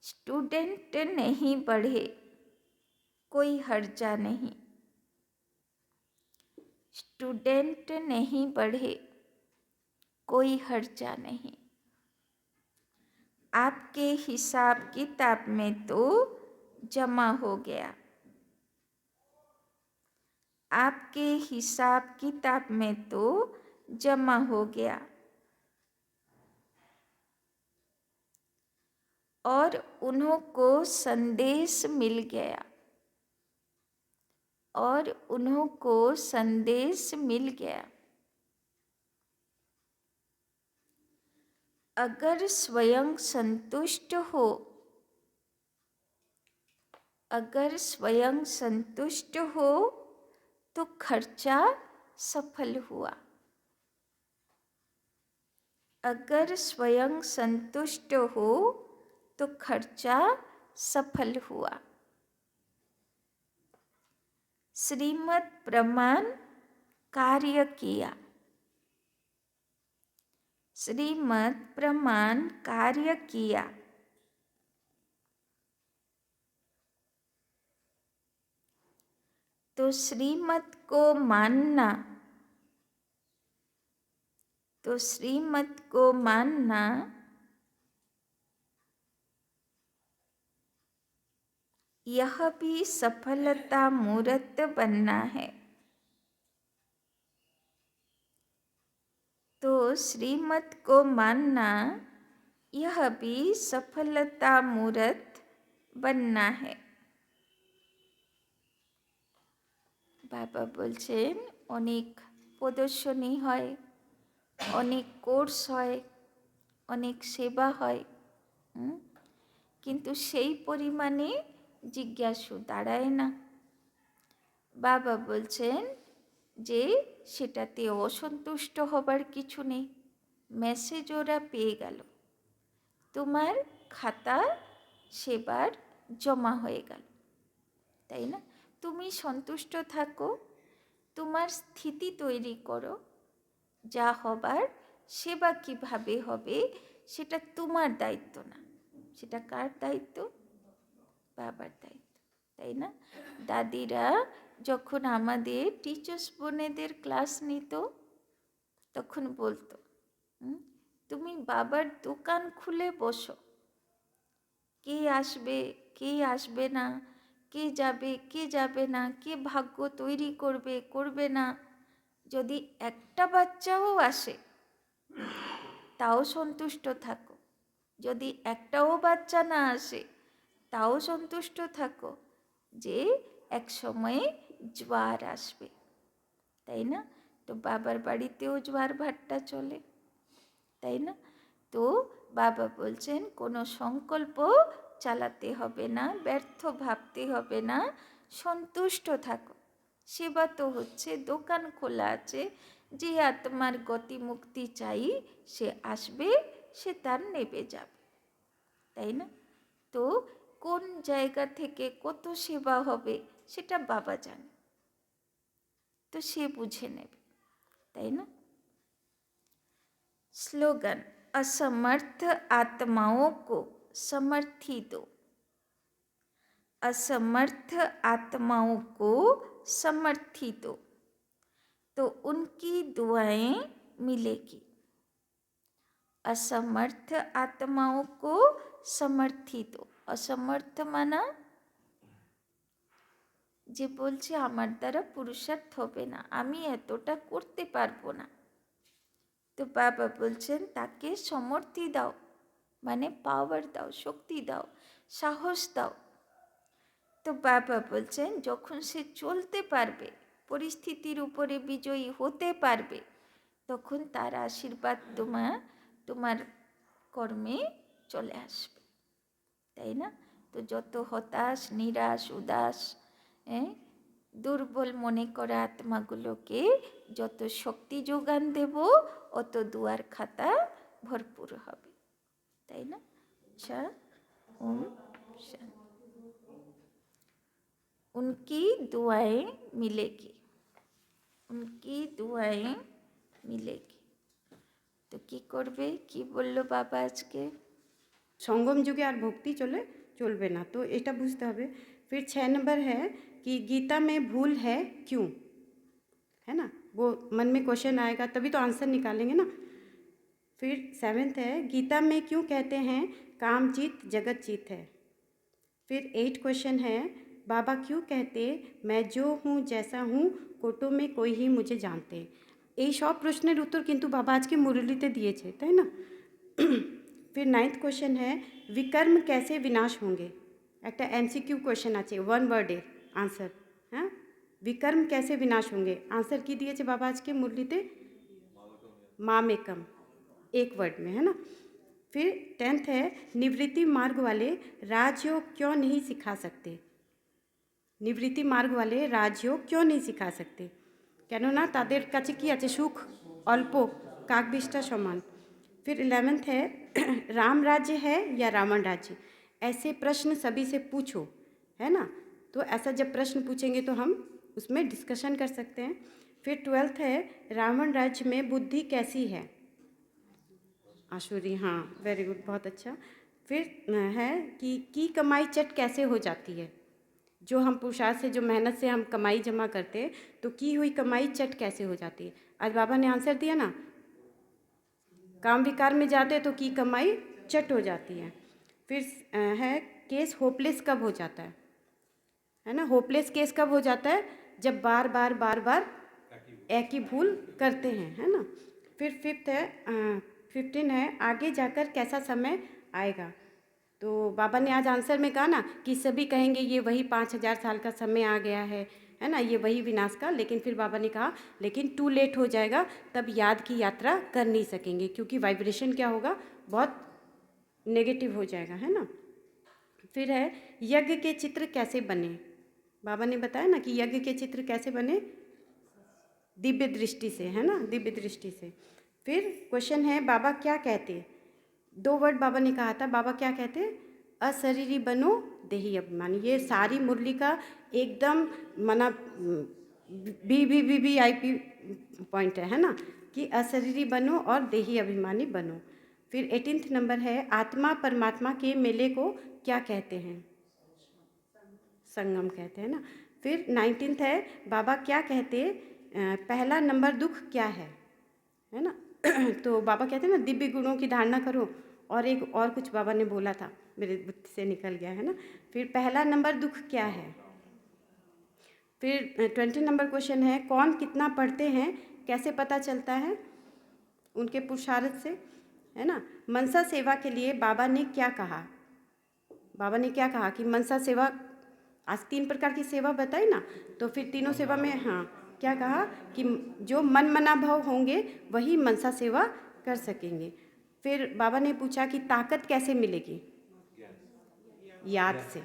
स्टूडेंट नहीं बढ़े, कोई हर्जा नहीं। स्टूडेंट नहीं बढ़े, कोई हर्जा नहीं। आपके हिसाब किताब में तो जमा हो गया, आपके हिसाब किताब में तो जमा हो गया। और उन्हों को संदेश मिल गया, और उन्हों को संदेश मिल गया। अगर स्वयं संतुष्ट हो, अगर स्वयं संतुष्ट हो तो खर्चा सफल हुआ। अगर स्वयं संतुष्ट हो तो खर्चा सफल हुआ। श्रीमत प्रमाण कार्य किया, श्रीमत प्रमाण कार्य किया। तो श्रीमत को मानना, तो श्रीमत को मानना यह भी सफलता मूर्त बनना है। तो श्रीमत को मानना यह भी सफलता मूर्त बनना है। বাবা বলছেন অনেক প্রদর্শনী হয়, অনেক কোর্স হয়, অনেক সেবা হয়, কিন্তু সেই পরিমাণে জিজ্ঞাসু দাঁড়ায় না। বাবা বলছেন যে সেটাতে অসন্তুষ্ট হবার কিছু নেই। মেসেজ ওরা পেয়ে গেল, তোমার খাতা সেবার জমা হয়ে গেল, তাই না? তুমি সন্তুষ্ট থাকো, তোমার স্থিতি তৈরি করো, যা হবার সেবা কিভাবে হবে সেটা তোমার দায়িত্ব না, সেটা কার দায়িত্ব? বাবার দায়িত্ব, তাই না? দাদিরা যখন আমাদের টিচার্স বোনেদের ক্লাস নিত তখন বলতো, তুমি বাবার দোকান খুলে বসো, কে আসবে কে আসবে না, কে যাবে কে যাবে না, কে ভাগ্য তৈরি করবে করবে না, যদি একটা বাচ্চাও আসে তাও সন্তুষ্ট থাকো, যদি একটাও বাচ্চা না আসে তাও সন্তুষ্ট থাকো, যে এক সময়ে জোয়ার আসবে, তাই না? তো বাবার বাড়িতেও জোয়ার ভাট্টা চলে, তাই না? তো বাবা বলছেন কোনো সংকল্প চালাতে হবে না, ব্যর্থ ভাবতে হবে না, সন্তুষ্ট থাকো। সেবা তো হচ্ছে, দোকান খোলা আছে, যে আত্মার গতি মুক্তি চাই সে আসবে, সে তার নেবে যাবে, তাই না? তো কোন জায়গা থেকে কত সেবা হবে সেটা বাবা জানে, তো সে বুঝে নেবে, তাই না? स्लोगन, असमर्थ आत्माओं को समर्थी दो, असमर्थ आत्माओं को समर्थी दो, तो उनकी दुआएं मिलेगी। असमर्थ आत्माओं को समर्थी दो, असमर्थ माना যে বলছে আমার দ্বারা পুরুষার্থ হবে না, আমি এতটা করতে পারবো না, তো বাবা বলছেন তাকে সমর্থি দাও, মানে পাওয়ার দাও, শক্তি দাও, সাহস দাও। তো বাবা বলছেন যখন সে চলতে পারবে, পরিস্থিতির উপরে বিজয়ী হতে পারবে, তখন তার আশীর্বাদ তোমার কর্মে চলে আসবে, তাই না? তো যত হতাশ নিরাশ উদাস দুর্বল মনে করা আত্মাগুলোকে যত শক্তি যোগান দেব অত দুয়ার খাতা ভরপুর হবে, তাই না? আচ্ছা, ওম শান্তি। उनकी दुआएं मिलेगी, उनकी दुआएं मिलेगी। তো কি করবে, কি বললো বাবা আজকে? সঙ্গম যুগে আর ভক্তি চলবে না, তো এটা বুঝতে হবে। फिर 6 नंबर है कि गीता में भूल है क्यों, है ना? वो मन में क्वेश्चन आएगा तभी तो आंसर निकालेंगे ना। फिर 7th है गीता में क्यों कहते हैं काम जीत जगत जीत है। फिर 8 क्वेश्चन है बाबा क्यों कहते मैं जो हूँ जैसा हूँ कोटो में कोई ही मुझे जानते। এই সব প্রশ্নের উত্তর কিন্তু বাবা আজকে মুরলিতে দিয়েছে, তাই না? फिर 9th क्वेश्चन है विकर्म कैसे विनाश होंगे, একটা এমসিকিউ কোয়েশ্চেন আছে, 1 ওয়ার্ডের আনসার। হ্যাঁ, विकर्म कैसे विनाश होंगे, आंसर की दिए बाबा आज के मुरलीते मामेकम, 1 वर्ड में, है ना? फिर 10th है निवृत्ति मार्ग वाले राजयोग क्यों नहीं सिखा सकते, निवृत्ति मार्ग वाले राजयोग क्यों नहीं सिखा सकते, কেননা তাদের কাছে কি আছে, সুখ অল্প, কাকবিষ্টা সমান। फिर 11th है राम राज्य है या रावण राज्य, ऐसे प्रश्न सभी से पूछो, है ना? तो ऐसा जब प्रश्न पूछेंगे तो हम उसमें डिस्कशन कर सकते हैं। फिर 12th है रावण राज्य में बुद्धि कैसी है, आशुरी, हाँ वेरी गुड, बहुत अच्छा। फिर है कि की कमाई चट कैसे हो जाती है, जो हम पुरुषार्थ से जो मेहनत से हम कमाई जमा करते हैं तो की हुई कमाई चट कैसे हो जाती है। आज बाबा ने आंसर दिया ना, काम विकार में जाते तो की कमाई चट हो जाती है। फिर है केस होपलेस कब हो जाता है, है ना। होपलेस केस कब हो जाता है? जब बार बार एक ही भूल करते हैं, है ना। फिर 15 है आगे जाकर कैसा समय आएगा। तो बाबा ने आज आंसर में कहा ना कि सभी कहेंगे ये वही 5000 साल का समय आ गया है ना, ये वही विनाश का। लेकिन फिर बाबा ने कहा लेकिन टू लेट हो जाएगा, तब याद की यात्रा कर नहीं सकेंगे, क्योंकि वाइब्रेशन क्या होगा, बहुत नेगेटिव हो जाएगा, है ना। फिर है यज्ञ के चित्र कैसे बने। बाबा ने बताया ना कि यज्ञ के चित्र कैसे बने, दिव्य दृष्टि से, है ना, दिव्य दृष्टि से। फिर क्वेश्चन है बाबा क्या कहते, 2 वर्ड बाबा ने कहा था, बाबा क्या कहते, अशरीरी बनो देही अभिमानी। ये सारी मुरली का एकदम मना VVIP पॉइंट है ना, कि अशरीरी बनो और देही अभिमानी बनो। फिर 18 नंबर है आत्मा परमात्मा के मेले को क्या कहते हैं, संगम कहते हैं ना। फिर 19 है बाबा क्या कहते, पहला नंबर दुख क्या है ना। तो बाबा कहते हैं ना दिव्य गुणों की धारणा करो, और एक और कुछ बाबा ने बोला था, मेरे बुद्धि से निकल गया, है ना। फिर पहला नंबर दुख क्या है। फिर 20 नंबर क्वेश्चन है कौन कितना पढ़ते हैं कैसे पता चलता है, उनके पुरुषार्थ से, है ना। मनसा सेवा के लिए बाबा ने क्या कहा, बाबा ने क्या कहा कि मनसा सेवा, आज 3 प्रकार की सेवा बताई ना, तो फिर तीनों सेवा में हाँ क्या कहा कि जो मन मना भाव होंगे वही मनसा सेवा कर सकेंगे। फिर बाबा ने पूछा कि ताकत कैसे मिलेगी, याद से,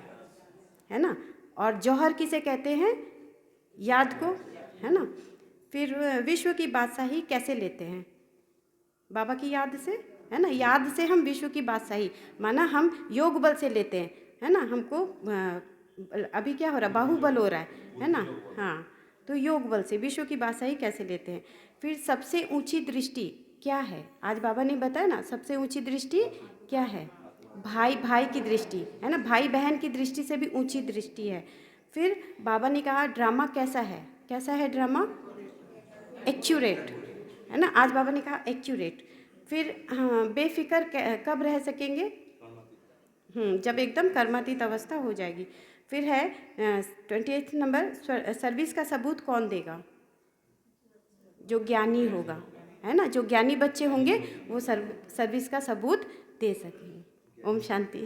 है ना। और जौहर किसे कहते हैं, याद को, है ना। फिर विश्व की बादशाही कैसे लेते हैं, बाबा की याद से, है ना। याद से हम विश्व की बादशाही, माना हम योग बल से लेते हैं, है ना। हमको अभी क्या हो रहा है, बाहुबल हो रहा है ना। हाँ, तो योग बल से विश्व की बादशाही कैसे लेते हैं। फिर सबसे ऊंची दृष्टि क्या है, आज बाबा ने बताया ना सबसे ऊंची दृष्टि क्या है, भाई भाई की दृष्टि, है ना, भाई बहन की दृष्टि से भी ऊंची दृष्टि है। फिर बाबा ने कहा ड्रामा कैसा है, कैसा है ड्रामा, एक्यूरेट, है ना। आज बाबा ने कहा एक्यूरेट। फिर हाँ बेफिक्र कब रह सकेंगे, जब एकदम कर्मातीत अवस्था हो जाएगी। फिर है 28 नंबर सर्विस का सबूत कौन देगा, जो ज्ञानी होगा, है ना। जो ज्ञानी बच्चे होंगे वो सर्विस का सबूत दे सकेंगे। ओम शांति।